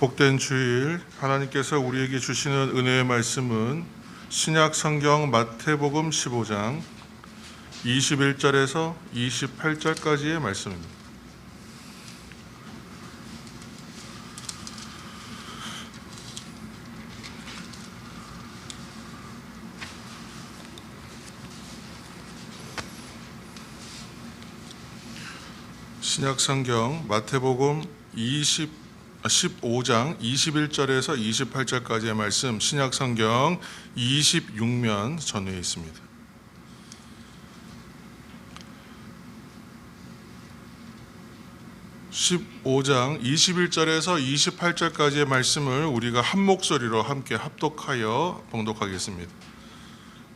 복된 주일, 하나님께서 우리에게 주시는 은혜의 말씀은 신약 성경 마태복음 15장 21절에서 28절까지의 말씀입니다. 신약 성경 마태복음 15장 21절에서 28절까지의 말씀, 신약 성경 26면 전후에 있습니다. (15장) 21절에서 28절까지의 말씀을 우리가 한 목소리로 함께 합독하여 봉독하겠습니다.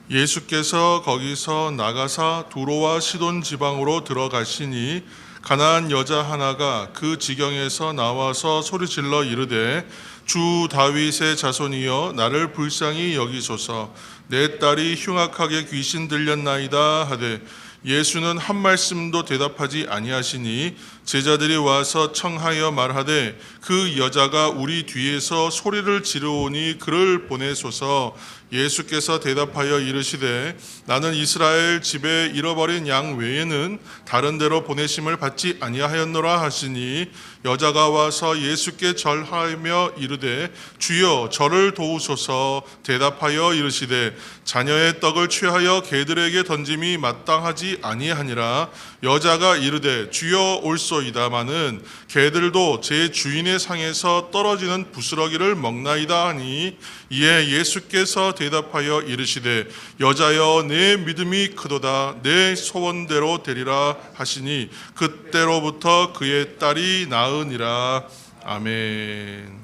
예수께서 거기서 나가사 두로와 시돈 지방으로 들어가시니 가나안 여자 하나가 그 지경에서 나와서 소리질러 이르되 주 다윗의 자손이여 나를 불쌍히 여기소서, 내 딸이 흉악하게 귀신 들렸나이다 하되 예수는 한 말씀도 대답하지 아니하시니 제자들이 와서 청하여 말하되 그 여자가 우리 뒤에서 소리를 지르오니 그를 보내소서. 예수께서 대답하여 이르시되 나는 이스라엘 집에 잃어버린 양 외에는 다른 데로 보내심을 받지 아니하였노라 하시니 여자가 와서 예수께 절하며 이르되 주여 저를 도우소서. 대답하여 이르시되 자녀의 떡을 취하여 개들에게 던짐이 마땅하지 아니하니라. 여자가 이르되 주여 올소이다마는 개들도 제 주인의 상에서 떨어지는 부스러기를 먹나이다 하니 이에 예수께서 대답하여 이르시되 여자여 내 믿음이 크도다, 내 소원대로 되리라 하시니 그때로부터 그의 딸이 나으니라. 아멘.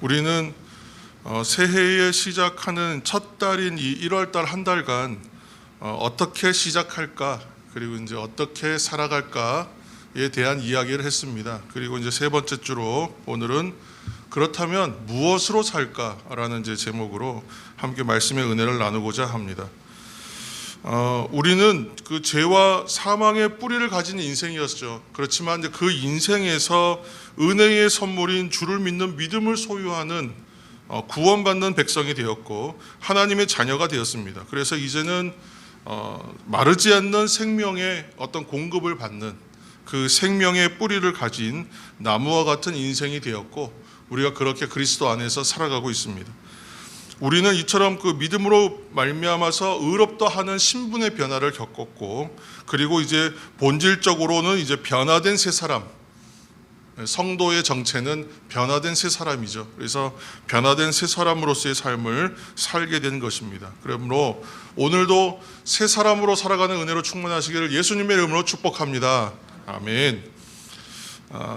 우리는 새해에 시작하는 첫 달인 이 1월달 한 달간 어떻게 시작할까, 그리고 이제 어떻게 살아갈까에 대한 이야기를 했습니다. 그리고 이제 세 번째 주로 오늘은 그렇다면 무엇으로 살까라는 이제 제목으로 함께 말씀의 은혜를 나누고자 합니다. 우리는 그 죄와 사망의 뿌리를 가진 인생이었죠. 그렇지만 이제 그 인생에서 은혜의 선물인 주를 믿는 믿음을 소유하는 구원받는 백성이 되었고 하나님의 자녀가 되었습니다. 그래서 이제는 마르지 않는 생명의 어떤 공급을 받는 그 생명의 뿌리를 가진 나무와 같은 인생이 되었고 우리가 그렇게 그리스도 안에서 살아가고 있습니다. 우리는 이처럼 그 믿음으로 말미암아서 의롭다 하는 신분의 변화를 겪었고, 그리고 이제 본질적으로는 이제 변화된 새 사람, 성도의 정체는 변화된 새 사람이죠. 그래서 변화된 새 사람으로서의 삶을 살게 된 것입니다. 그러므로 오늘도 새 사람으로 살아가는 은혜로 충만하시기를 예수님의 이름으로 축복합니다. 아멘.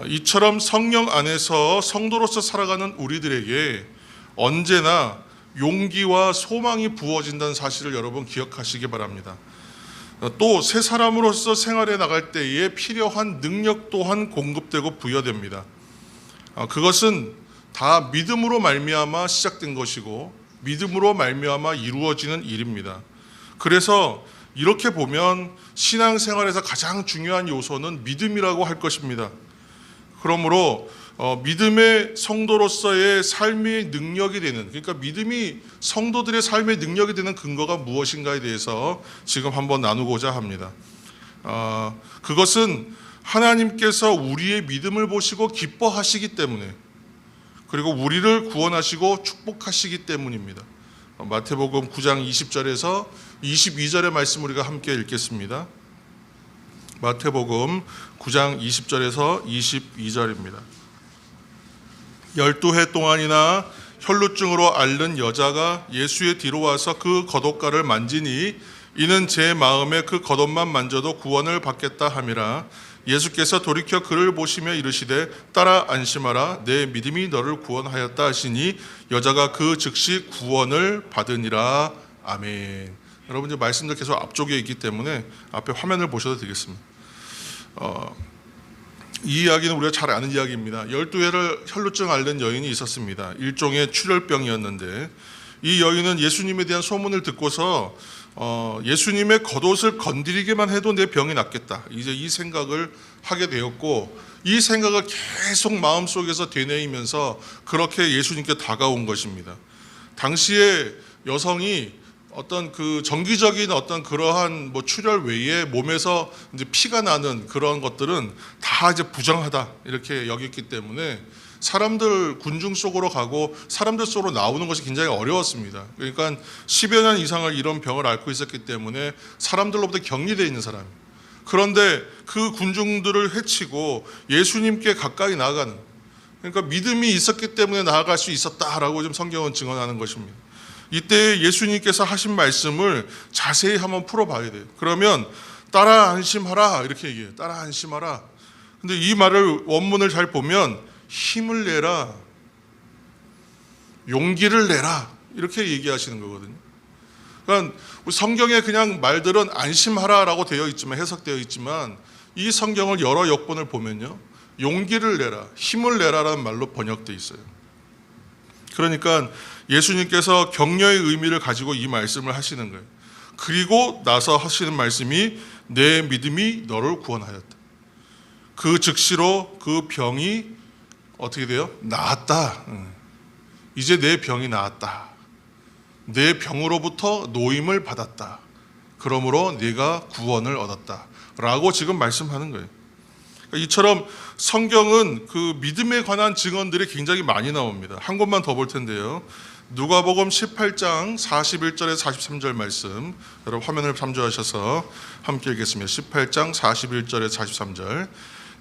이처럼 성령 안에서 성도로서 살아가는 우리들에게 언제나 용기와 소망이 부어진다는 사실을 여러분 기억하시기 바랍니다. 또 새 사람으로서 생활해 나갈 때에 필요한 능력 또한 공급되고 부여됩니다. 그것은 다 믿음으로 말미암아 시작된 것이고 믿음으로 말미암아 이루어지는 일입니다. 그래서 이렇게 보면 신앙생활에서 가장 중요한 요소는 믿음이라고 할 것입니다. 그러므로 믿음의 성도로서의 삶의 능력이 되는, 그러니까 믿음이 성도들의 삶의 능력이 되는 근거가 무엇인가에 대해서 지금 한번 나누고자 합니다. 그것은 하나님께서 우리의 믿음을 보시고 기뻐하시기 때문에, 그리고 우리를 구원하시고 축복하시기 때문입니다. 마태복음 9장 20절에서 22절의 말씀 우리가 함께 읽겠습니다. 마태복음 9장 20절에서 22절입니다. 12해 동안이나 혈루증으로 앓는 여자가 예수의 뒤로 와서 그 겉옷가를 만지니 이는 제 마음에 그 겉옷만 만져도 구원을 받겠다 함이라. 예수께서 돌이켜 그를 보시며 이르시되 딸아 안심하라, 내 믿음이 너를 구원하였다 하시니 여자가 그 즉시 구원을 받으니라. 아멘. 여러분 이제 말씀들 계속 앞쪽에 있기 때문에 앞에 화면을 보셔도 되겠습니다. 이 이야기는 우리가 잘 아는 이야기입니다. 12해를 혈루증 앓는 여인이 있었습니다. 일종의 출혈병이었는데 이 여인은 예수님에 대한 소문을 듣고서 예수님의 겉옷을 건드리기만 해도 내 병이 낫겠다. 이제 이 생각을 하게 되었고, 이 생각을 계속 마음속에서 되뇌이면서 그렇게 예수님께 다가온 것입니다. 당시에 여성이 어떤 그 정기적인 어떤 그러한 뭐 출혈 외에 몸에서 이제 피가 나는 그런 것들은 다 이제 부정하다 이렇게 여겼기 때문에 사람들 군중 속으로 가고 사람들 속으로 나오는 것이 굉장히 어려웠습니다. 그러니까 10여 년 이상을 이런 병을 앓고 있었기 때문에 사람들로부터 격리되어 있는 사람. 그런데 그 군중들을 해치고 예수님께 가까이 나아가는, 그러니까 믿음이 있었기 때문에 나아갈 수 있었다라고 좀 성경은 증언하는 것입니다. 이때 예수님께서 하신 말씀을 자세히 한번 풀어봐야 돼요. 그러면 따라 안심하라 이렇게 얘기해요. 따라 안심하라. 근데 이 말을 원문을 잘 보면 힘을 내라, 용기를 내라 이렇게 얘기하시는 거거든요. 그러니까 성경에 그냥 말들은 안심하라라고 되어 있지만, 해석되어 있지만 이 성경을 여러 역본을 보면요, 용기를 내라, 힘을 내라라는 말로 번역되어 있어요. 그러니까 예수님께서 격려의 의미를 가지고 이 말씀을 하시는 거예요. 그리고 나서 하시는 말씀이 내 믿음이 너를 구원하였다. 그 즉시로 그 병이 어떻게 돼요? 나았다. 이제 내 병이 나았다. 내 병으로부터 노임을 받았다. 그러므로 네가 구원을 얻었다. 라고 지금 말씀하는 거예요. 이처럼 성경은 그 믿음에 관한 증언들이 굉장히 많이 나옵니다. 한 곳만 더 볼 텐데요. 누가복음 18장 41절에서 43절 말씀, 여러분 화면을 참조하셔서 함께 읽겠습니다. 18장 41절에서 43절.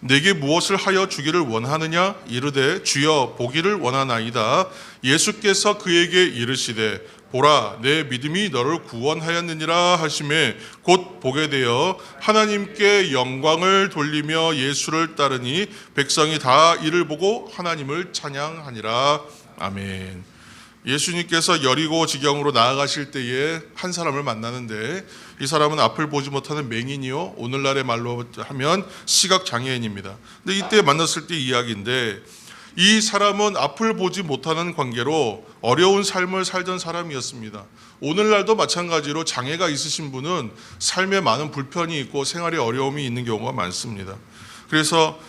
내게 무엇을 하여 주기를 원하느냐? 이르되 주여 보기를 원하나이다. 예수께서 그에게 이르시되 보라 내 믿음이 너를 구원하였느니라 하시매 곧 보게 되어 하나님께 영광을 돌리며 예수를 따르니 백성이 다 이를 보고 하나님을 찬양하니라. 아멘. 예수님께서 여리고 지경으로 나아가실 때에 한 사람을 만나는데, 이 사람은 앞을 보지 못하는 맹인이요, 오늘날의 말로 하면 시각장애인입니다. 근데 이때 만났을 때 이야기인데, 이 사람은 앞을 보지 못하는 관계로 어려운 삶을 살던 사람이었습니다. 오늘날도 마찬가지로 장애가 있으신 분은 삶에 많은 불편이 있고 생활에 어려움이 있는 경우가 많습니다. 그래서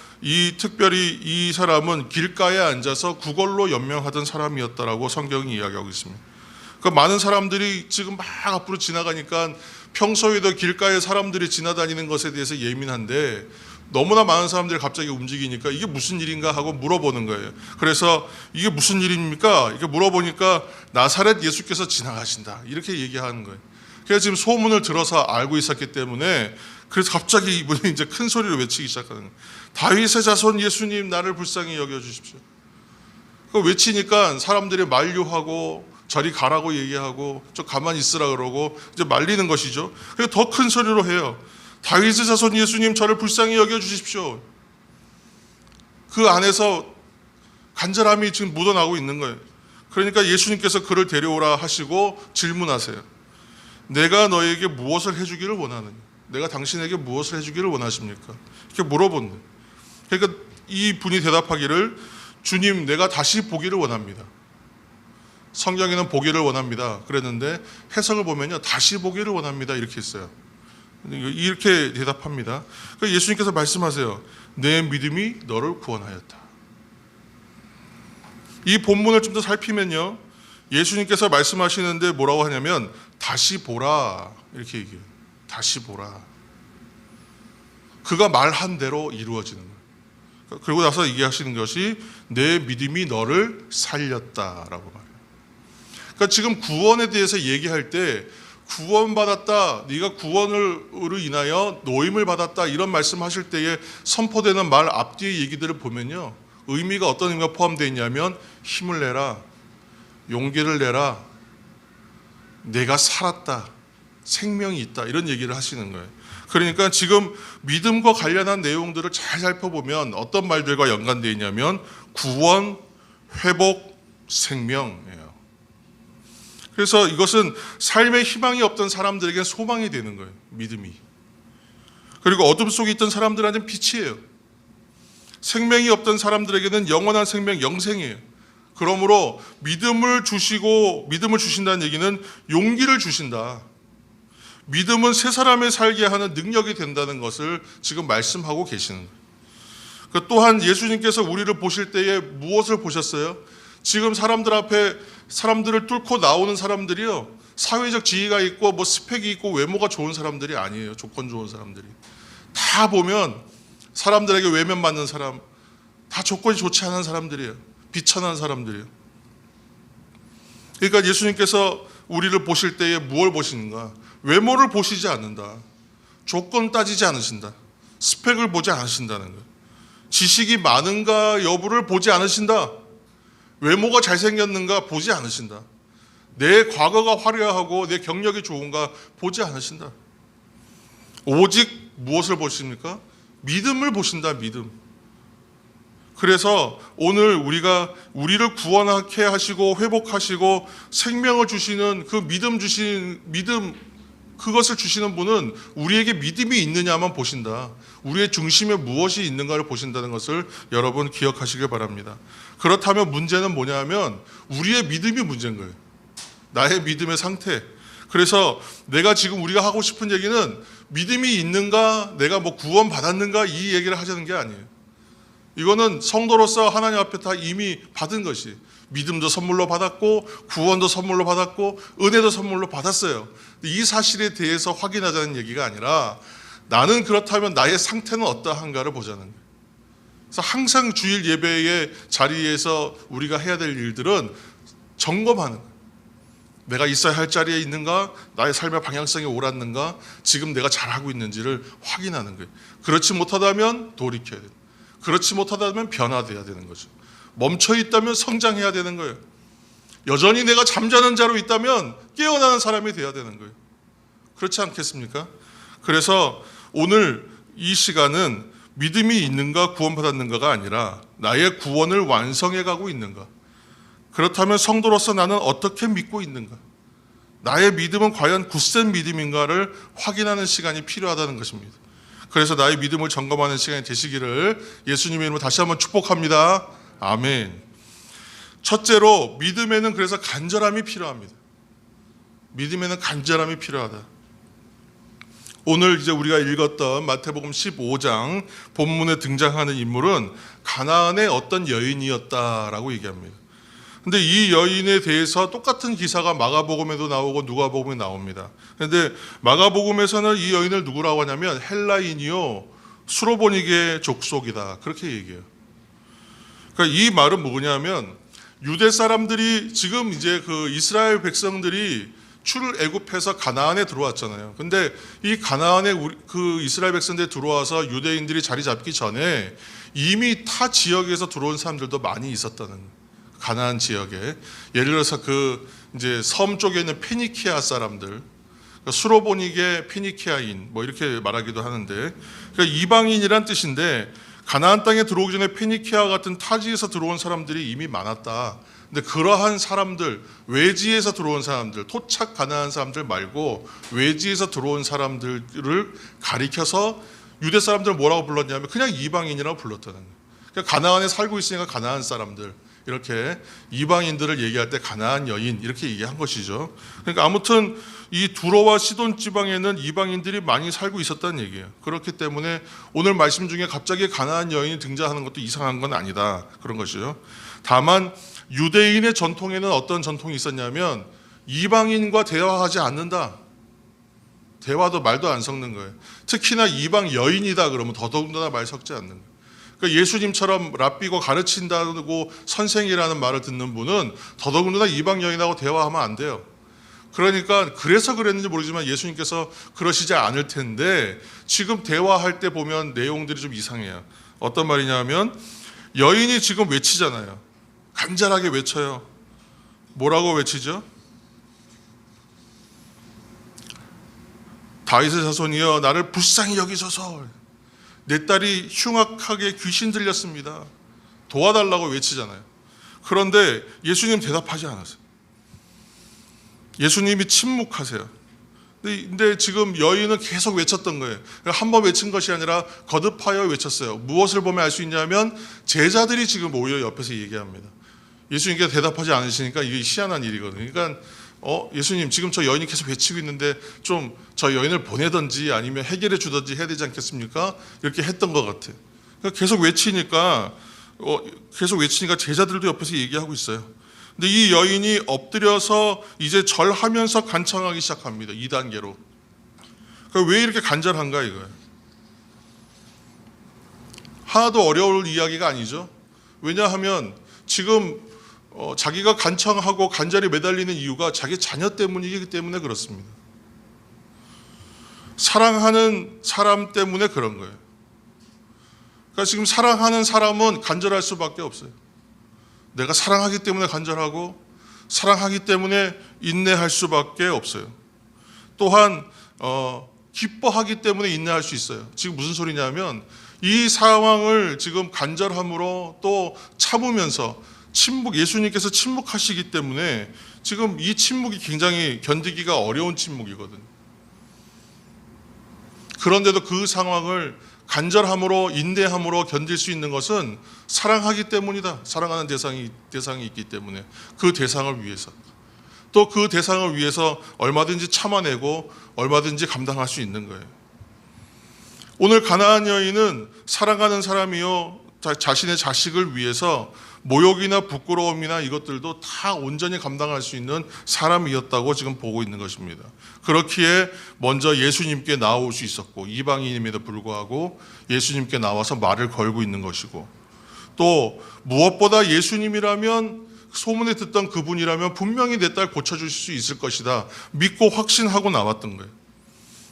특별히 이 사람은 길가에 앉아서 구걸로 연명하던 사람이었다라고 성경이 이야기하고 있습니다. 그러니까 많은 사람들이 지금 막 앞으로 지나가니까 평소에도 길가에 사람들이 지나다니는 것에 대해서 예민한데, 너무나 많은 사람들이 갑자기 움직이니까 이게 무슨 일인가 하고 물어보는 거예요. 그래서 이게 무슨 일입니까? 이렇게 물어보니까 나사렛 예수께서 지나가신다 이렇게 얘기하는 거예요. 그래서 지금 소문을 들어서 알고 있었기 때문에, 그래서 갑자기 이분이 이제 큰 소리로 외치기 시작하는 거예요. 다윗의 자손 예수님 나를 불쌍히 여겨주십시오. 그 외치니까 사람들이 만류하고 저리 가라고 얘기하고 좀 가만히 있으라 그러고 이제 말리는 것이죠. 그래서 더 큰 소리로 해요. 다윗의 자손 예수님 저를 불쌍히 여겨주십시오. 그 안에서 간절함이 지금 묻어나고 있는 거예요. 그러니까 예수님께서 그를 데려오라 하시고 질문하세요. 내가 너에게 무엇을 해주기를 원하느냐? 내가 당신에게 무엇을 해주기를 원하십니까? 이렇게 물어본다. 그러니까 이 분이 대답하기를 주님 내가 다시 보기를 원합니다. 성경에는 보기를 원합니다 그랬는데 해석을 보면요 다시 보기를 원합니다 이렇게 했어요. 이렇게 대답합니다. 그러니까 예수님께서 말씀하세요. 내 믿음이 너를 구원하였다. 이 본문을 좀 더 살피면요, 예수님께서 말씀하시는데 뭐라고 하냐면 다시 보라 이렇게 얘기해요. 다시 보라. 그가 말한 대로 이루어지는 거예요. 그리고 나서 얘기하시는 것이 내 믿음이 너를 살렸다라고 말해요. 그러니까 지금 구원에 대해서 얘기할 때 구원받았다, 네가 구원으로 인하여 노임을 받았다 이런 말씀하실 때에 선포되는 말 앞뒤의 얘기들을 보면요, 의미가 어떤 의미가 포함되어 있냐면 힘을 내라, 용기를 내라, 내가 살았다, 생명이 있다 이런 얘기를 하시는 거예요. 그러니까 지금 믿음과 관련한 내용들을 잘 살펴보면 어떤 말들과 연관되어 있냐면 구원, 회복, 생명이에요. 그래서 이것은 삶에 희망이 없던 사람들에게는 소망이 되는 거예요. 믿음이. 그리고 어둠 속에 있던 사람들한테는 빛이에요. 생명이 없던 사람들에게는 영원한 생명, 영생이에요. 그러므로 믿음을 주신다는 얘기는 용기를 주신다. 믿음은 새 사람을 살게 하는 능력이 된다는 것을 지금 말씀하고 계시는 거예요. 또한 예수님께서 우리를 보실 때에 무엇을 보셨어요? 지금 사람들 앞에 사람들을 뚫고 나오는 사람들이요, 사회적 지위가 있고 뭐 스펙이 있고 외모가 좋은 사람들이 아니에요. 조건 좋은 사람들이 다 보면 사람들에게 외면받는 사람, 다 조건이 좋지 않은 사람들이에요. 비천한 사람들이에요. 그러니까 예수님께서 우리를 보실 때에 무엇을 보시는가? 외모를 보시지 않는다. 조건 따지지 않으신다. 스펙을 보지 않으신다는 거예요. 지식이 많은가 여부를 보지 않으신다. 외모가 잘생겼는가 보지 않으신다. 내 과거가 화려하고 내 경력이 좋은가 보지 않으신다. 오직 무엇을 보십니까? 믿음을 보신다. 믿음. 그래서 오늘 우리가 우리를 구원하게 하시고 회복하시고 생명을 주시는 그 믿음, 그것을 주시는 분은 우리에게 믿음이 있느냐만 보신다. 우리의 중심에 무엇이 있는가를 보신다는 것을 여러분 기억하시길 바랍니다. 그렇다면 문제는 뭐냐면 우리의 믿음이 문제인 거예요. 나의 믿음의 상태. 그래서 내가 지금 우리가 하고 싶은 얘기는 믿음이 있는가, 내가 뭐 구원 받았는가 이 얘기를 하자는 게 아니에요. 이거는 성도로서 하나님 앞에 다 이미 받은 것이, 믿음도 선물로 받았고 구원도 선물로 받았고 은혜도 선물로 받았어요. 이 사실에 대해서 확인하자는 얘기가 아니라 나는 그렇다면 나의 상태는 어떠한가를 보자는 거예요. 그래서 항상 주일 예배의 자리에서 우리가 해야 될 일들은 점검하는 거예요. 내가 있어야 할 자리에 있는가, 나의 삶의 방향성이 옳았는가, 지금 내가 잘하고 있는지를 확인하는 거예요. 그렇지 못하다면 돌이켜야 돼요. 그렇지 못하다면 변화돼야 되는 거죠. 멈춰 있다면 성장해야 되는 거예요. 여전히 내가 잠자는 자로 있다면 깨어나는 사람이 돼야 되는 거예요. 그렇지 않겠습니까? 그래서 오늘 이 시간은 믿음이 있는가 구원받았는가가 아니라 나의 구원을 완성해 가고 있는가. 그렇다면 성도로서 나는 어떻게 믿고 있는가? 나의 믿음은 과연 굳센 믿음인가를 확인하는 시간이 필요하다는 것입니다. 그래서 나의 믿음을 점검하는 시간이 되시기를 예수님의 이름으로 다시 한번 축복합니다. 아멘. 첫째로 믿음에는 그래서 간절함이 필요합니다. 믿음에는 간절함이 필요하다. 오늘 이제 우리가 읽었던 마태복음 15장 본문에 등장하는 인물은 가나안의 어떤 여인이었다라고 얘기합니다. 근데 이 여인에 대해서 똑같은 기사가 마가복음에도 나오고 누가복음에 나옵니다. 그런데 마가복음에서는 이 여인을 누구라고 하냐면 헬라인이요 수로보니게 족속이다 그렇게 얘기해요. 그러니까 이 말은 뭐냐면 유대 사람들이 지금 이제 그 이스라엘 백성들이 출애굽해서 가나안에 들어왔잖아요. 근데 이 가나안에 그 이스라엘 백성들이 들어와서 유대인들이 자리 잡기 전에 이미 타 지역에서 들어온 사람들도 많이 있었다는 거예요. 가나안 지역에 예를 들어서 그 이제 섬 쪽에 있는 페니키아 사람들, 그러니까 수로보니게 페니키아인 뭐 이렇게 말하기도 하는데, 그러니까 이방인이란 뜻인데 가나안 땅에 들어오기 전에 페니키아 같은 타지에서 들어온 사람들이 이미 많았다. 근데 그러한 사람들, 외지에서 들어온 사람들, 토착 가나안 사람들 말고 외지에서 들어온 사람들을 가리켜서 유대 사람들을 뭐라고 불렀냐면 그냥 이방인이라고 불렀다는 거예요. 그러니까 가나안에 살고 있으니까 가나안 사람들, 이렇게 이방인들을 얘기할 때 가나안 여인 이렇게 얘기한 것이죠. 그러니까 아무튼 이 두로와 시돈 지방에는 이방인들이 많이 살고 있었다는 얘기예요. 그렇기 때문에 오늘 말씀 중에 갑자기 가나안 여인이 등장하는 것도 이상한 건 아니다 그런 것이죠. 다만 유대인의 전통에는 어떤 전통이 있었냐면 이방인과 대화하지 않는다. 대화도 말도 안 섞는 거예요. 특히나 이방 여인이다 그러면 더더군다나 말 섞지 않는 거예요. 그러니까 예수님처럼 랍비고 가르친다고 선생이라는 말을 듣는 분은 더더군다나 이방 여인하고 대화하면 안 돼요. 그러니까 그래서 그랬는지 모르지만 예수님께서 그러시지 않을 텐데 지금 대화할 때 보면 내용들이 좀 이상해요. 어떤 말이냐면 여인이 지금 외치잖아요. 간절하게 외쳐요. 뭐라고 외치죠? 다윗의 자손이여 나를 불쌍히 여기소서. 내 딸이 흉악하게 귀신 들렸습니다. 도와달라고 외치잖아요. 그런데 예수님 대답하지 않았어요. 예수님이 침묵하세요. 근데 지금 여인은 계속 외쳤던 거예요. 한 번 외친 것이 아니라 거듭하여 외쳤어요. 무엇을 보면 알 수 있냐면 제자들이 지금 오히려 옆에서 얘기합니다. 예수님께서 대답하지 않으시니까 이게 희한한 일이거든요. 그러니까 예수님 지금 저 여인이 계속 외치고 있는데 좀 저 여인을 보내든지 아니면 해결해 주든지 해야 되지 않겠습니까? 이렇게 했던 것 같아요. 그러니까 계속 외치니까 제자들도 옆에서 얘기하고 있어요. 근데 이 여인이 엎드려서 이제 절하면서 간청하기 시작합니다. 2단계로. 그러니까 왜 이렇게 간절한가 이거예요. 하나도 어려울 이야기가 아니죠. 왜냐하면 지금 자기가 간청하고 간절히 매달리는 이유가 자기 자녀 때문이기 때문에 그렇습니다. 사랑하는 사람 때문에 그런 거예요. 그러니까 지금 사랑하는 사람은 간절할 수밖에 없어요. 내가 사랑하기 때문에 간절하고 사랑하기 때문에 인내할 수밖에 없어요. 또한 기뻐하기 때문에 인내할 수 있어요. 지금 무슨 소리냐면 이 상황을 지금 간절함으로 또 참으면서 예수님께서 침묵하시기 때문에 지금 이 침묵이 굉장히 견디기가 어려운 침묵이거든요. 그런데도 그 상황을 간절함으로 인내함으로 견딜 수 있는 것은 사랑하기 때문이다. 사랑하는 대상이 있기 때문에 그 대상을 위해서 또 그 대상을 위해서 얼마든지 참아내고 얼마든지 감당할 수 있는 거예요. 오늘 가나안 여인은 사랑하는 사람이요 자신의 자식을 위해서 모욕이나 부끄러움이나 이것들도 다 온전히 감당할 수 있는 사람이었다고 지금 보고 있는 것입니다. 그렇기에 먼저 예수님께 나올 수 있었고 이방인임에도 불구하고 예수님께 나와서 말을 걸고 있는 것이고 또 무엇보다 예수님이라면 소문에 듣던 그분이라면 분명히 내 딸 고쳐주실 수 있을 것이다 믿고 확신하고 나왔던 거예요.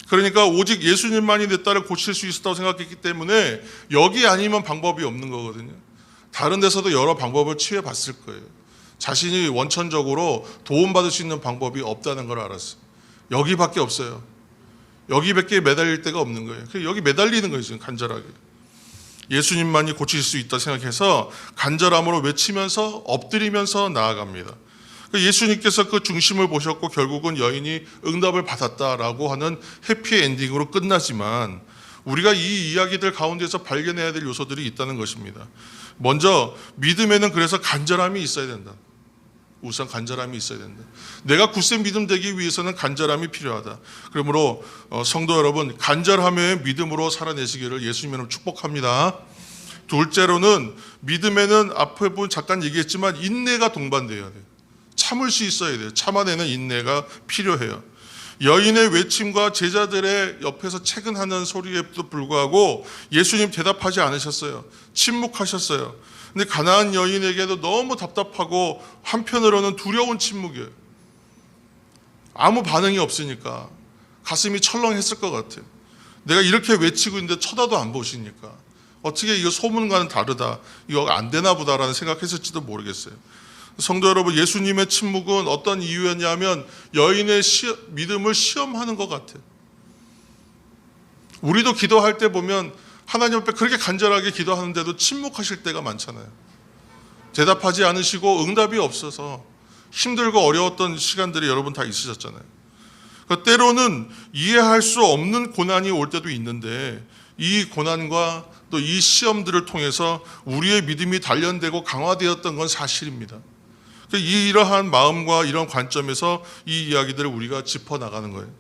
그러니까 오직 예수님만이 내 딸을 고칠 수 있었다고 생각했기 때문에 여기 아니면 방법이 없는 거거든요. 다른 데서도 여러 방법을 취해봤을 거예요. 자신이 원천적으로 도움받을 수 있는 방법이 없다는 걸 알았어요. 여기밖에 없어요. 여기밖에 매달릴 데가 없는 거예요. 여기 매달리는 거예요. 지금 간절하게. 예수님만이 고칠 수 있다 생각해서 간절함으로 외치면서 엎드리면서 나아갑니다. 예수님께서 그 중심을 보셨고 결국은 여인이 응답을 받았다라고 하는 해피엔딩으로 끝나지만 우리가 이 이야기들 가운데서 발견해야 될 요소들이 있다는 것입니다. 먼저 믿음에는 그래서 간절함이 있어야 된다. 우선 간절함이 있어야 된다. 내가 굳센 믿음 되기 위해서는 간절함이 필요하다. 그러므로 성도 여러분 간절함의 믿음으로 살아내시기를 예수님으로 축복합니다. 둘째로는 믿음에는 앞에 본 잠깐 얘기했지만 인내가 동반되어야 돼요. 참을 수 있어야 돼요. 참아내는 인내가 필요해요. 여인의 외침과 제자들의 옆에서 채근하는 소리에도 불구하고 예수님 대답하지 않으셨어요. 침묵하셨어요. 근데 가나안 여인에게도 너무 답답하고 한편으로는 두려운 침묵이에요. 아무 반응이 없으니까 가슴이 철렁했을 것 같아요. 내가 이렇게 외치고 있는데 쳐다도 안 보시니까 어떻게 이거 소문과는 다르다. 이거 안 되나 보다라는 생각했을지도 모르겠어요. 성도 여러분, 예수님의 침묵은 어떤 이유였냐면 여인의 믿음을 시험하는 것 같아요. 우리도 기도할 때 보면 하나님 앞에 그렇게 간절하게 기도하는데도 침묵하실 때가 많잖아요. 대답하지 않으시고 응답이 없어서 힘들고 어려웠던 시간들이 여러분 다 있으셨잖아요. 그러니까 때로는 이해할 수 없는 고난이 올 때도 있는데 이 고난과 또 이 시험들을 통해서 우리의 믿음이 단련되고 강화되었던 건 사실입니다. 이러한 마음과 이런 관점에서 이 이야기들을 우리가 짚어나가는 거예요.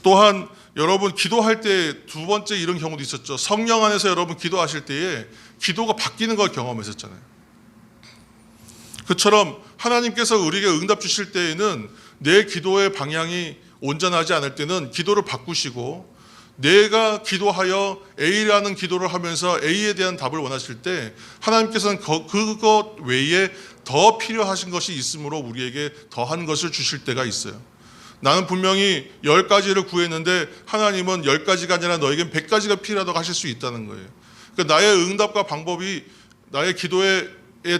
또한 여러분 기도할 때 두 번째 이런 경우도 있었죠. 성령 안에서 여러분 기도하실 때에 기도가 바뀌는 걸 경험했었잖아요. 그처럼 하나님께서 우리에게 응답 주실 때에는 내 기도의 방향이 온전하지 않을 때는 기도를 바꾸시고 내가 기도하여 A라는 기도를 하면서 A에 대한 답을 원하실 때 하나님께서는 그것 외에 더 필요하신 것이 있으므로 우리에게 더한 것을 주실 때가 있어요. 나는 분명히 10가지를 구했는데 하나님은 10가지가 아니라 너에겐 100가지가 필요하다고 하실 수 있다는 거예요. 그러니까 나의 응답과 방법이 나의 기도에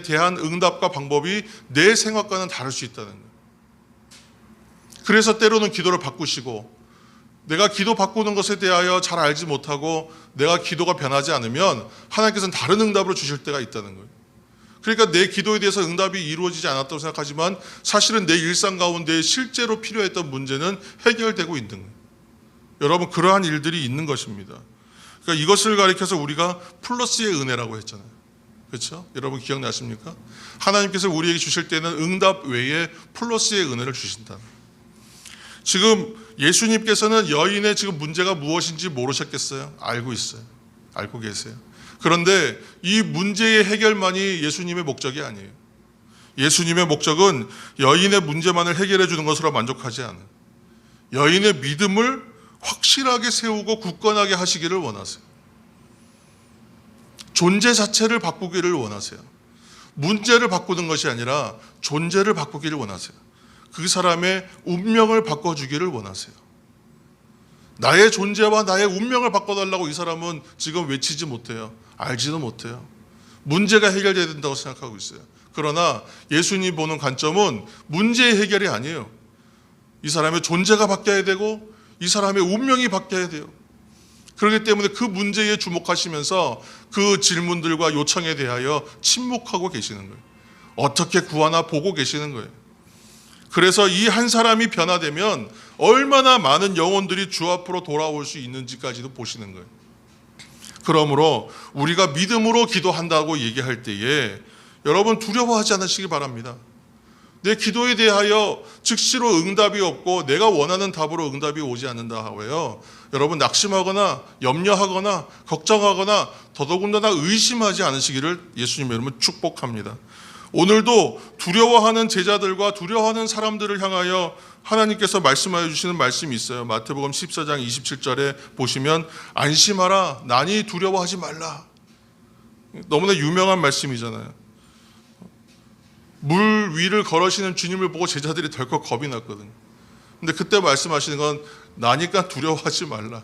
대한 응답과 방법이 내 생각과는 다를 수 있다는 거예요. 그래서 때로는 기도를 바꾸시고 내가 기도 바꾸는 것에 대하여 잘 알지 못하고 내가 기도가 변하지 않으면 하나님께서는 다른 응답을 주실 때가 있다는 거예요. 그러니까 내 기도에 대해서 응답이 이루어지지 않았다고 생각하지만 사실은 내 일상 가운데 실제로 필요했던 문제는 해결되고 있는 거예요. 여러분 그러한 일들이 있는 것입니다. 그러니까 이것을 가리켜서 우리가 플러스의 은혜라고 했잖아요. 그렇죠? 여러분 기억나십니까? 하나님께서 우리에게 주실 때는 응답 외에 플러스의 은혜를 주신다. 지금 예수님께서는 여인의 지금 문제가 무엇인지 모르셨겠어요? 알고 있어요. 알고 계세요. 그런데 이 문제의 해결만이 예수님의 목적이 아니에요. 예수님의 목적은 여인의 문제만을 해결해 주는 것으로 만족하지 않아요. 여인의 믿음을 확실하게 세우고 굳건하게 하시기를 원하세요. 존재 자체를 바꾸기를 원하세요. 문제를 바꾸는 것이 아니라 존재를 바꾸기를 원하세요. 그 사람의 운명을 바꿔주기를 원하세요. 나의 존재와 나의 운명을 바꿔달라고 이 사람은 지금 외치지 못해요. 알지도 못해요. 문제가 해결돼야 된다고 생각하고 있어요. 그러나 예수님 보는 관점은 문제의 해결이 아니에요. 이 사람의 존재가 바뀌어야 되고 이 사람의 운명이 바뀌어야 돼요. 그렇기 때문에 그 문제에 주목하시면서 그 질문들과 요청에 대하여 침묵하고 계시는 거예요. 어떻게 구하나 보고 계시는 거예요. 그래서 이 한 사람이 변화되면 얼마나 많은 영혼들이 주 앞으로 돌아올 수 있는지까지도 보시는 거예요. 그러므로 우리가 믿음으로 기도한다고 얘기할 때에 여러분 두려워하지 않으시기 바랍니다. 내 기도에 대하여 즉시로 응답이 없고 내가 원하는 답으로 응답이 오지 않는다 하고요, 여러분 낙심하거나 염려하거나 걱정하거나 더더군다나 의심하지 않으시기를 예수님 이름으로 축복합니다. 오늘도 두려워하는 제자들과 두려워하는 사람들을 향하여 하나님께서 말씀하여 주시는 말씀이 있어요. 마태복음 14장 27절에 보시면 안심하라, 나니 두려워하지 말라. 너무나 유명한 말씀이잖아요. 물 위를 걸으시는 주님을 보고 제자들이 덜컥 겁이 났거든요. 근데 그때 말씀하시는 건 나니까 두려워하지 말라.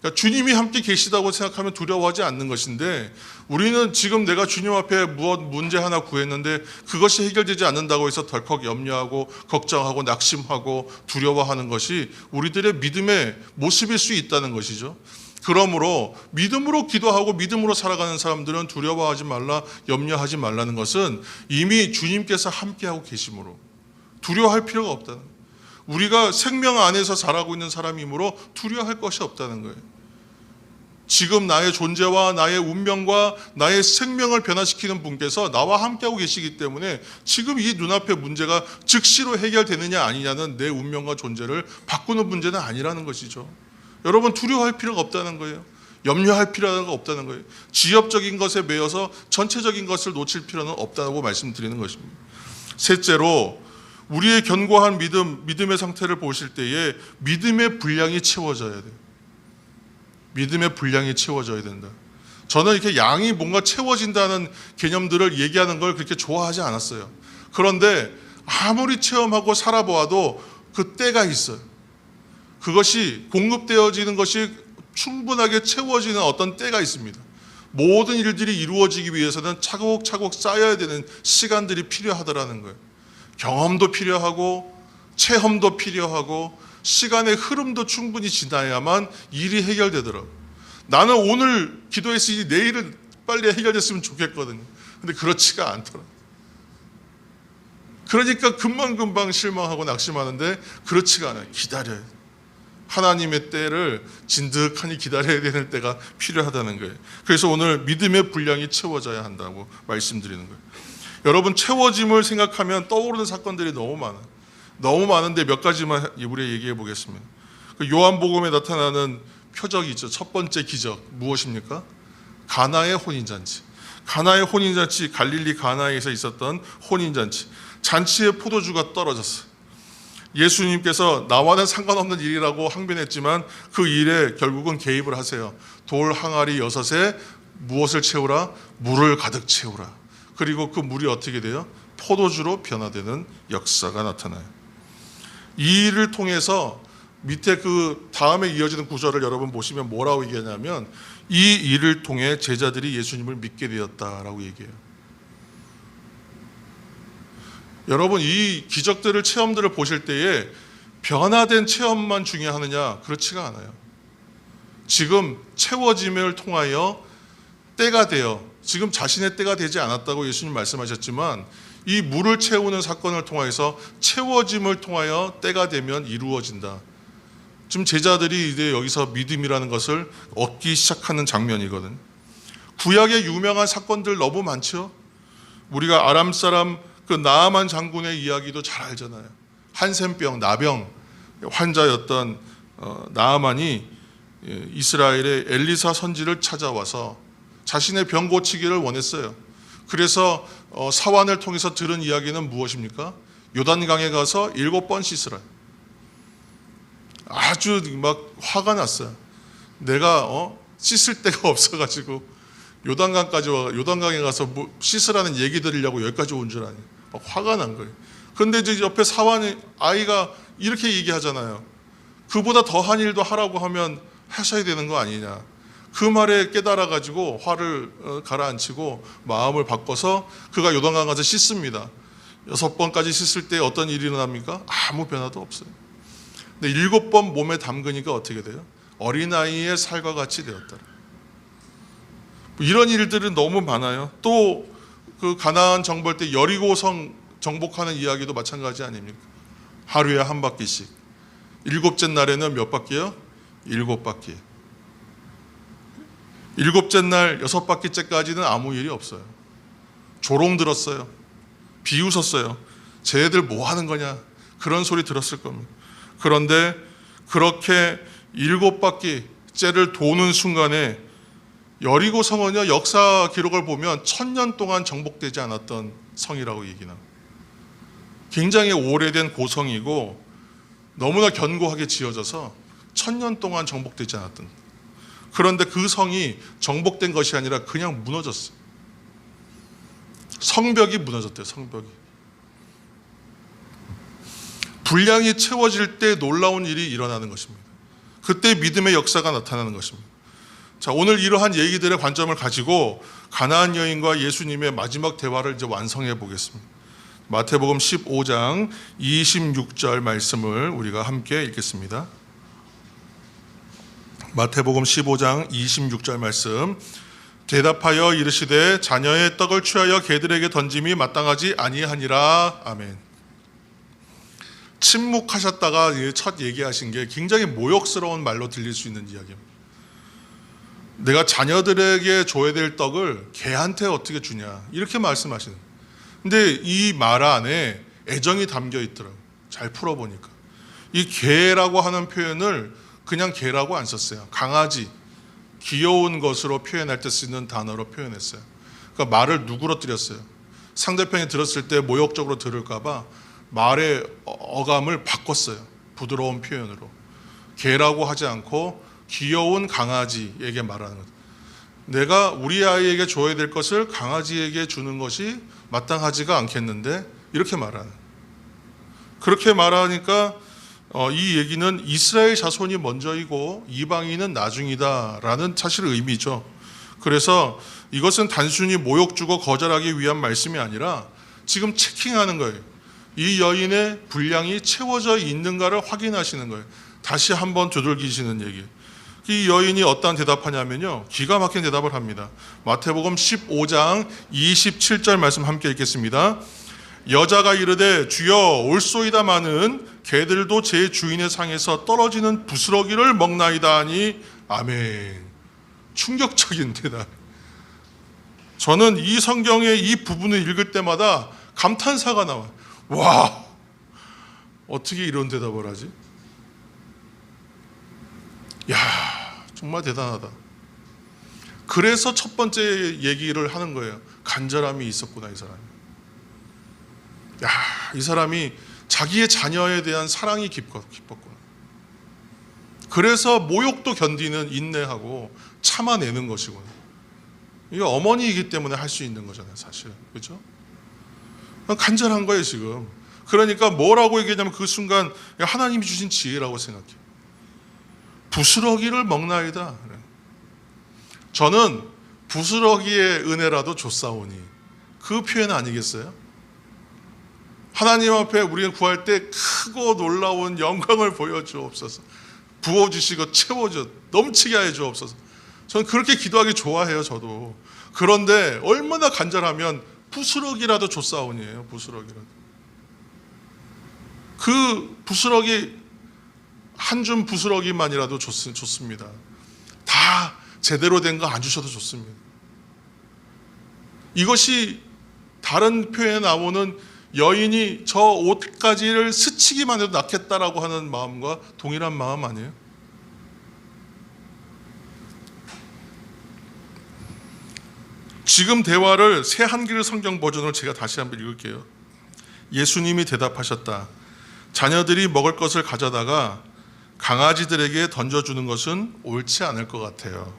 그러니까 주님이 함께 계시다고 생각하면 두려워하지 않는 것인데, 우리는 지금 내가 주님 앞에 무엇 문제 하나 구했는데 그것이 해결되지 않는다고 해서 덜컥 염려하고 걱정하고 낙심하고 두려워하는 것이 우리들의 믿음의 모습일 수 있다는 것이죠. 그러므로 믿음으로 기도하고 믿음으로 살아가는 사람들은 두려워하지 말라, 염려하지 말라는 것은 이미 주님께서 함께하고 계심으로 두려워할 필요가 없다는 거예요. 우리가 생명 안에서 살아가고 있는 사람이므로 두려워할 것이 없다는 거예요. 지금 나의 존재와 나의 운명과 나의 생명을 변화시키는 분께서 나와 함께하고 계시기 때문에 지금 이 눈앞의 문제가 즉시로 해결되느냐 아니냐는 내 운명과 존재를 바꾸는 문제는 아니라는 것이죠. 여러분 두려워할 필요가 없다는 거예요. 염려할 필요가 없다는 거예요. 지엽적인 것에 매여서 전체적인 것을 놓칠 필요는 없다고 말씀드리는 것입니다. 셋째로, 우리의 견고한 믿음의 상태를 보실 때에 믿음의 분량이 채워져야 돼요. 믿음의 분량이 채워져야 된다. 저는 이렇게 양이 뭔가 채워진다는 개념들을 얘기하는 걸 그렇게 좋아하지 않았어요. 그런데 아무리 체험하고 살아보아도 그 때가 있어요. 그것이 공급되어지는 것이 충분하게 채워지는 어떤 때가 있습니다. 모든 일들이 이루어지기 위해서는 차곡차곡 쌓여야 되는 시간들이 필요하더라는 거예요. 경험도 필요하고 체험도 필요하고 시간의 흐름도 충분히 지나야만 일이 해결되더라고요. 나는 오늘 기도했으니 내일은 빨리 해결됐으면 좋겠거든요. 근데 그렇지가 않더라고요. 그러니까 금방금방 실망하고 낙심하는데 그렇지가 않아요. 기다려야 돼요. 하나님의 때를 진득하니 기다려야 되는 때가 필요하다는 거예요. 그래서 오늘 믿음의 분량이 채워져야 한다고 말씀드리는 거예요. 여러분 채워짐을 생각하면 떠오르는 사건들이 너무 많아요. 너무 많은데 몇 가지만 우리 얘기해 보겠습니다. 요한복음에 나타나는 표적이 있죠. 첫 번째 기적 무엇입니까? 가나의 혼인잔치. 가나의 혼인잔치, 갈릴리 가나에서 있었던 혼인잔치. 잔치에 포도주가 떨어졌어요. 예수님께서 나와는 상관없는 일이라고 항변했지만 그 일에 결국은 개입을 하세요. 돌 항아리 6에 무엇을 채우라? 물을 가득 채우라. 그리고 그 물이 어떻게 돼요? 포도주로 변화되는 역사가 나타나요. 이 일을 통해서 밑에 그 다음에 이어지는 구절을 여러분 보시면 뭐라고 얘기하냐면 이 일을 통해 제자들이 예수님을 믿게 되었다라고 얘기해요. 여러분 이 기적들을 체험들을 보실 때에 변화된 체험만 중요하느냐? 그렇지가 않아요. 지금 채워짐을 통하여 때가 되어 지금 자신의 때가 되지 않았다고 예수님 말씀하셨지만 이 물을 채우는 사건을 통해서 채워짐을 통하여 때가 되면 이루어진다. 지금 제자들이 이제 여기서 믿음이라는 것을 얻기 시작하는 장면이거든. 구약의 유명한 사건들 너무 많죠. 우리가 아람 사람 그 나아만 장군의 이야기도 잘 알잖아요. 한센병, 나병 환자였던 나아만이 이스라엘의 엘리사 선지를 찾아와서 자신의 병 고치기를 원했어요. 그래서 사환을 통해서 들은 이야기는 무엇입니까? 요단강에 가서 7번 씻으라. 아주 막 화가 났어요. 내가 씻을 데가 없어가지고 요단강에 가서 뭐 씻으라는 얘기 들으려고 여기까지 온 줄 아니. 막 화가 난 거예요. 그런데 이제 옆에 사환의 아이가 이렇게 얘기하잖아요. 그보다 더한 일도 하라고 하면 하셔야 되는 거 아니냐. 그 말에 깨달아가지고 화를 가라앉히고 마음을 바꿔서 그가 요단강 가서 씻습니다. 6번까지 씻을 때 어떤 일이 일어납니까? 아무 변화도 없어요. 근데 7번 몸에 담그니까 어떻게 돼요? 어린아이의 살과 같이 되었다. 이런 일들은 너무 많아요. 또 그 가나안 정벌 때 여리고성 정복하는 이야기도 마찬가지 아닙니까? 하루에 한 바퀴씩. 7째 날에는 몇 바퀴요? 7바퀴. 7째 날 6바퀴째까지는 아무 일이 없어요. 조롱 들었어요. 비웃었어요. 쟤들 뭐 하는 거냐? 그런 소리 들었을 겁니다. 그런데 그렇게 7바퀴째를 도는 순간에 여리고 성은요, 역사 기록을 보면 1000년 동안 정복되지 않았던 성이라고 얘기나. 굉장히 오래된 고성이고 너무나 견고하게 지어져서 1000년 동안 정복되지 않았던. 그런데 그 성이 정복된 것이 아니라 그냥 무너졌어요. 성벽이 무너졌대요. 성벽이. 분량이 채워질 때 놀라운 일이 일어나는 것입니다. 그때 믿음의 역사가 나타나는 것입니다. 자, 오늘 이러한 얘기들의 관점을 가지고 가나안 여인과 예수님의 마지막 대화를 이제 완성해 보겠습니다. 마태복음 15장 26절 말씀을 우리가 함께 읽겠습니다. 마태복음 15장 26절 말씀. 대답하여 이르시되 자녀의 떡을 취하여 개들에게 던짐이 마땅하지 아니하니라. 아멘. 침묵하셨다가 첫 얘기하신 게 굉장히 모욕스러운 말로 들릴 수 있는 이야기입니다. 내가 자녀들에게 줘야 될 떡을 개한테 어떻게 주냐, 이렇게 말씀하시는. 근데 이 말 안에 애정이 담겨 있더라고요. 잘 풀어보니까 이 개라고 하는 표현을 그냥 개라고 안 썼어요. 강아지, 귀여운 것으로 표현할 때 쓰는 단어로 표현했어요. 그러니까 말을 누그러뜨렸어요. 상대편이 들었을 때 모욕적으로 들을까 봐 말의 어감을 바꿨어요. 부드러운 표현으로. 개라고 하지 않고 귀여운 강아지에게 말하는 것. 내가 우리 아이에게 줘야 될 것을 강아지에게 주는 것이 마땅하지가 않겠는데, 이렇게 말하는. 그렇게 말하니까 이 얘기는 이스라엘 자손이 먼저이고 이방인은 나중이다라는 사실 의미죠. 그래서 이것은 단순히 모욕 주고 거절하기 위한 말씀이 아니라 지금 체킹하는 거예요. 이 여인의 분량이 채워져 있는가를 확인하시는 거예요. 다시 한번 두들기시는 얘기. 이 여인이 어떠한 대답하냐면요, 기가 막힌 대답을 합니다. 마태복음 15장 27절 말씀 함께 읽겠습니다. 여자가 이르되 주여 올소이다마는 개들도 제 주인의 상에서 떨어지는 부스러기를 먹나이다 하니. 아멘. 충격적인 대답. 저는 이 성경의 이 부분을 읽을 때마다 감탄사가 나와요. 와, 어떻게 이런 대답을 하지? 야, 정말 대단하다. 그래서 첫 번째 얘기를 하는 거예요. 간절함이 있었구나, 이 사람이. 야, 이 사람이 자기의 자녀에 대한 사랑이 깊었구나. 그래서 모욕도 견디는, 인내하고 참아내는 것이구나. 이게 어머니이기 때문에 할 수 있는 거잖아요, 사실. 그렇죠? 간절한 거예요, 지금. 그러니까 뭐라고 얘기하냐면 그 순간 하나님이 주신 지혜라고 생각해요. 부스러기를 먹나이다. 저는 부스러기의 은혜라도 줬사오니, 그 표현 아니겠어요? 하나님 앞에 우리가 구할 때 크고 놀라운 영광을 보여주옵소서. 부어주시고 채워줘, 넘치게 하여 주옵소서. 저는 그렇게 기도하기 좋아해요, 저도. 그런데 얼마나 간절하면 부스러기라도 줬사오니에요. 부스러기라도. 그 부스러기 한 줌 부스러기만이라도 좋습니다. 다 제대로 된 거 안 주셔도 좋습니다. 이것이 다른 표현에 나오는 여인이 저 옷가지를 스치기만 해도 낫겠다라고 하는 마음과 동일한 마음 아니에요? 지금 대화를 새 한글 성경 버전으로 제가 다시 한번 읽을게요. 예수님이 대답하셨다. 자녀들이 먹을 것을 가져다가 강아지들에게 던져주는 것은 옳지 않을 것 같아요.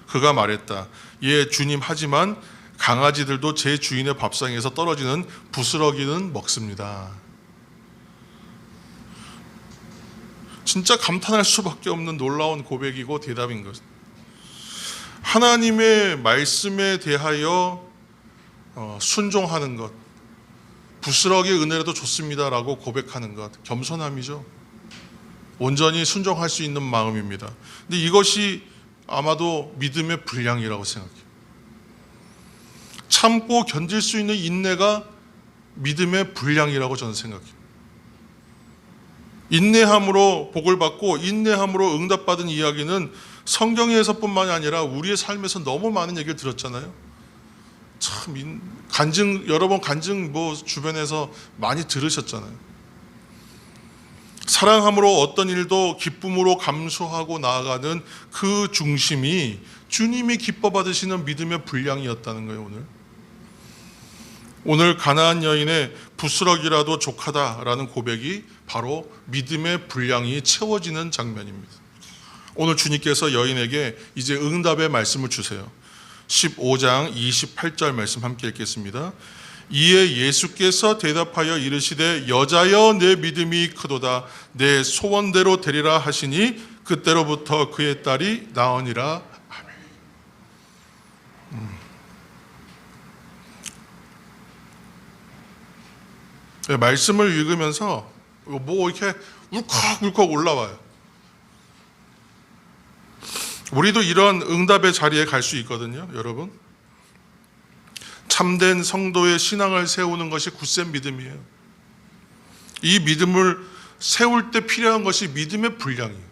그가 말했다. 예, 주님, 하지만 강아지들도 제 주인의 밥상에서 떨어지는 부스러기는 먹습니다. 진짜 감탄할 수밖에 없는 놀라운 고백이고 대답인 것. 하나님의 말씀에 대하여 순종하는 것, 부스러기의 은혜라도 좋습니다라고 고백하는 것, 겸손함이죠. 온전히 순종할 수 있는 마음입니다. 근데 이것이 아마도 믿음의 분량이라고 생각해요. 참고 견딜 수 있는 인내가 믿음의 분량이라고 저는 생각해요. 인내함으로 복을 받고 인내함으로 응답받은 이야기는 성경에서뿐만이 아니라 우리의 삶에서 너무 많은 얘기를 들었잖아요. 참 간증, 여러 번 간증 주변에서 많이 들으셨잖아요. 사랑함으로 어떤 일도 기쁨으로 감수하고 나아가는 그 중심이 주님이 기뻐 받으시는 믿음의 분량이었다는 거예요. 오늘 가나안 여인의 부스러기라도 족하다라는 고백이 바로 믿음의 분량이 채워지는 장면입니다. 오늘 주님께서 여인에게 이제 응답의 말씀을 주세요. 15장 28절 말씀 함께 읽겠습니다. 이에 예수께서 대답하여 이르시되 여자여 내 믿음이 크도다 내 소원대로 되리라 하시니 그때로부터 그의 딸이 나으니라. 아멘. 말씀을 읽으면서 이렇게 울컥울컥 올라와요. 우리도 이런 응답의 자리에 갈 수 있거든요, 여러분. 참된 성도의 신앙을 세우는 것이 굳센 믿음이에요. 이 믿음을 세울 때 필요한 것이 믿음의 분량이에요.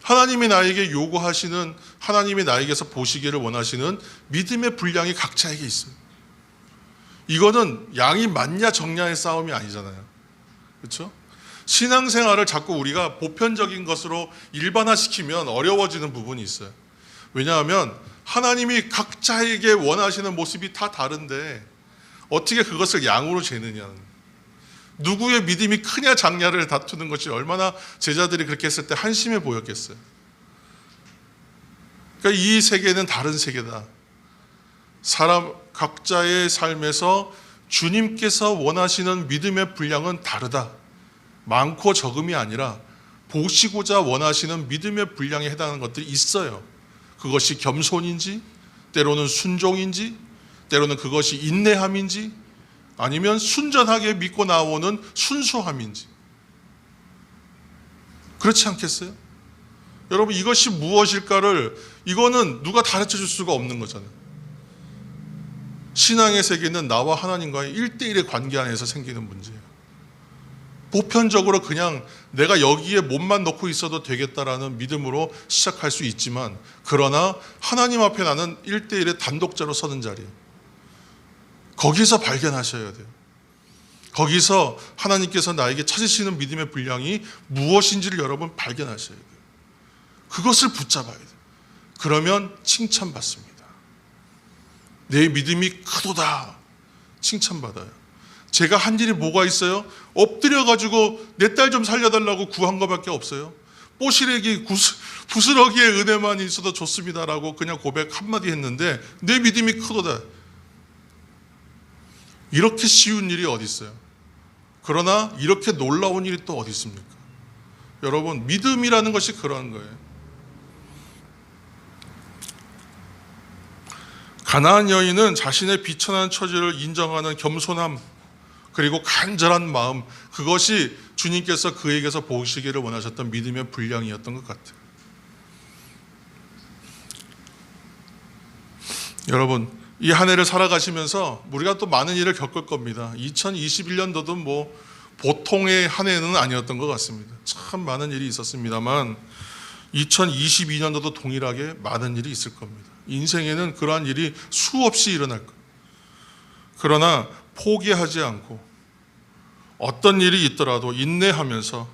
하나님이 나에게 요구하시는, 하나님이 나에게서 보시기를 원하시는 믿음의 분량이 각자에게 있어요. 이거는 양이 많냐 적냐의 싸움이 아니잖아요. 그렇죠? 신앙생활을 자꾸 우리가 보편적인 것으로 일반화시키면 어려워지는 부분이 있어요. 왜냐하면 하나님이 각자에게 원하시는 모습이 다 다른데 어떻게 그것을 양으로 재느냐. 누구의 믿음이 크냐 작냐를 다투는 것이 얼마나 제자들이 그렇게 했을 때 한심해 보였겠어요. 그러니까 이 세계는 다른 세계다. 사람 각자의 삶에서 주님께서 원하시는 믿음의 분량은 다르다. 많고 적음이 아니라 보시고자 원하시는 믿음의 분량에 해당하는 것들이 있어요. 그것이 겸손인지, 때로는 순종인지, 때로는 그것이 인내함인지, 아니면 순전하게 믿고 나오는 순수함인지. 그렇지 않겠어요? 여러분, 이것이 무엇일까를 이거는 누가 가르쳐 줄 수가 없는 거잖아요. 신앙의 세계는 나와 하나님과의 1대1의 관계 안에서 생기는 문제예요. 보편적으로 그냥 내가 여기에 몸만 넣고 있어도 되겠다라는 믿음으로 시작할 수 있지만, 그러나 하나님 앞에 나는 1대1의 단독자로 서는 자리예요. 거기서 발견하셔야 돼요. 거기서 하나님께서 나에게 찾으시는 믿음의 분량이 무엇인지를 여러분 발견하셔야 돼요. 그것을 붙잡아야 돼요. 그러면 칭찬받습니다. 내 믿음이 크도다. 칭찬받아요. 제가 한 일이 뭐가 있어요? 엎드려가지고 내 딸 좀 살려달라고 구한 것밖에 없어요. 뽀시래기 부스러기의 은혜만 있어도 좋습니다라고 그냥 고백 한마디 했는데 내 믿음이 크도다. 이렇게 쉬운 일이 어디 있어요? 그러나 이렇게 놀라운 일이 또 어디 있습니까? 여러분, 믿음이라는 것이 그런 거예요. 가나안 여인은 자신의 비천한 처지를 인정하는 겸손함, 그리고 간절한 마음, 그것이 주님께서 그에게서 보시기를 원하셨던 믿음의 분량이었던 것 같아요. 여러분, 이 한 해를 살아가시면서 우리가 또 많은 일을 겪을 겁니다. 2021년도도 보통의 한 해는 아니었던 것 같습니다. 참 많은 일이 있었습니다만 2022년도도 동일하게 많은 일이 있을 겁니다. 인생에는 그러한 일이 수없이 일어날 거예요. 그러나 포기하지 않고 어떤 일이 있더라도 인내하면서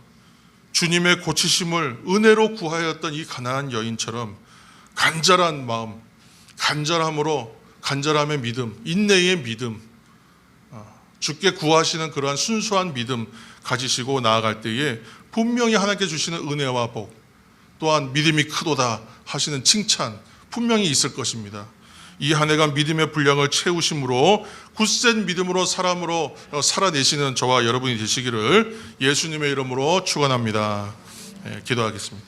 주님의 고치심을 은혜로 구하였던 이 가나안 여인처럼 간절한 마음, 간절함의 믿음, 인내의 믿음, 주께 구하시는 그러한 순수한 믿음 가지시고 나아갈 때에 분명히 하나님께 주시는 은혜와 복, 또한 믿음이 크도다 하시는 칭찬 분명히 있을 것입니다. 이 한 해간 믿음의 분량을 채우심으로 굳센 믿음으로 사람으로 살아내시는 저와 여러분이 되시기를 예수님의 이름으로 축원합니다. 기도하겠습니다.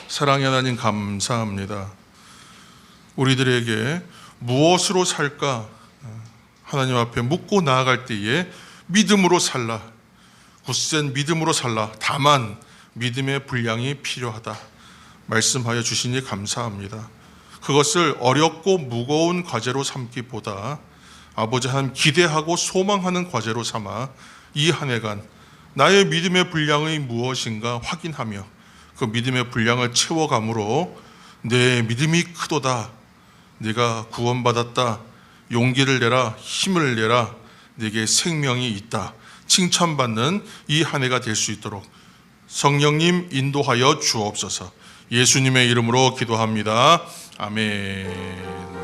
사랑의 하나님, 감사합니다. 우리들에게 무엇으로 살까 하나님 앞에 묻고 나아갈 때에 믿음으로 살라, 굳센 믿음으로 살라, 다만 믿음의 분량이 필요하다 말씀하여 주시니 감사합니다. 그것을 어렵고 무거운 과제로 삼기보다 아버지 하나님 기대하고 소망하는 과제로 삼아 이 한 해간 나의 믿음의 분량이 무엇인가 확인하며 그 믿음의 분량을 채워감으로 내 믿음이 크도다, 내가 구원받았다, 용기를 내라, 힘을 내라, 내게 생명이 있다 칭찬받는 이 한 해가 될 수 있도록 성령님 인도하여 주옵소서. 예수님의 이름으로 기도합니다. 아멘.